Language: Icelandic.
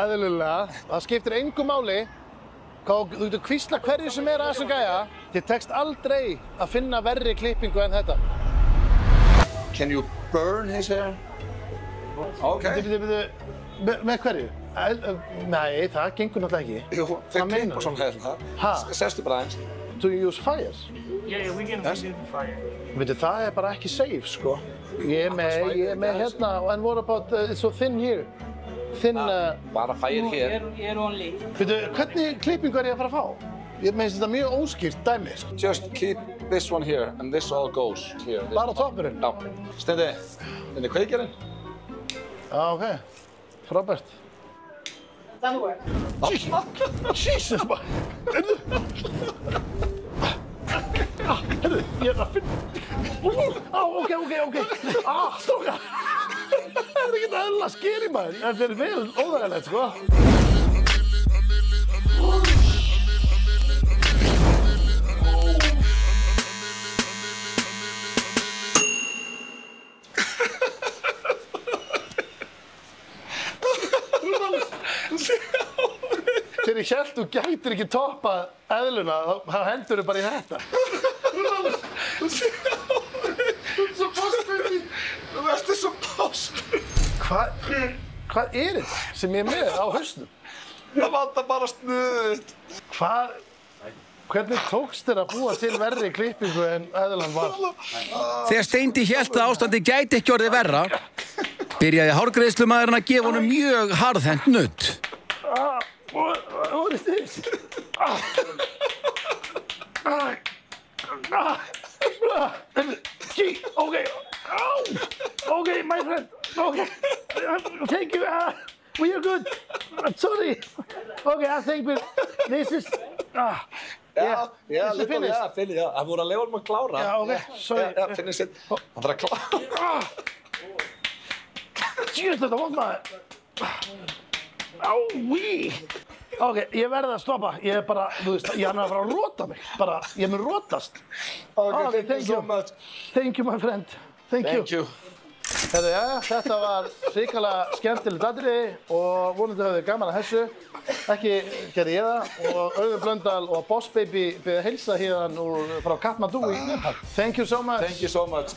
Eðlilega, það skiptir engu máli. Þú getur hvísla hverju sem að þessum gæja. Þér tekst aldrei að finna verri klippingu en þetta. Can you burn his hair? Okay. Með hverju? Nei, það gengur náttúrulega ekki. Jú, þeir klippa svona hérna. Ha? Sestu bara eins. Do you use fires? Yeah, we can do fire. Það bara ekki safe, sko. Ég er með hérna, and what about, it's so thin here. Thin, Bara fire here. Here only. Hvernig klippingu ég að fara að fá? Ég meðist þetta mjög óskýrt dæmi, sko. Just keep this one here, and this all goes here. Bara toppurinn? Já. Steindi kveikjarinn. Já, ok. Frábært. That'll work. Jesus, maður. Heyrðu, ég að finna. Ok. Strókar. Það ekki eðlilega skeri, maður. Þetta vel óþægilegt, sko. Þegar ég hélt þú gætir ekki toppað eðluna, þá hendur þau bara í þetta. Þú ert svo postbyrði. Þú ert svo postbyrði. Hvað er þetta sem ég er með á hausnum? Það vantar bara snuð. Hvernig tókst þér að búa til verri klippingu en eðlan var? Þegar Steindi hélt að ástandi gæti ekki orðið verra, byrjaði hárgreiðslumaðurinn að gefa honum mjög harðhent nudd. What is this? Okay. Okay, my friend. Okay. Thank you. We are good. Sorry. Okay, I think this is... Já, finnir. Það voru að leifa honum að klára. Já, ok, sorry. Já, finnir sitt. Hann þarf að klára. Jíst, þetta vant maður. Ái. Ok, ég verði að stoppa. Ég er bara, þú veist, ég er að fara að róta mig. Bara, ég mun rótast. Okay, thank you so much. Thank you, my friend. Thank you. Herðu, þetta var hrikalega skemmtilegt atriði og vonandi höfðu gaman að þessu. Ekki gerði ég það og Auður Blöndal og Boss Baby byrja að heilsa hérna frá Kathmandu í Nepal. Thank you so much. Thank you so much.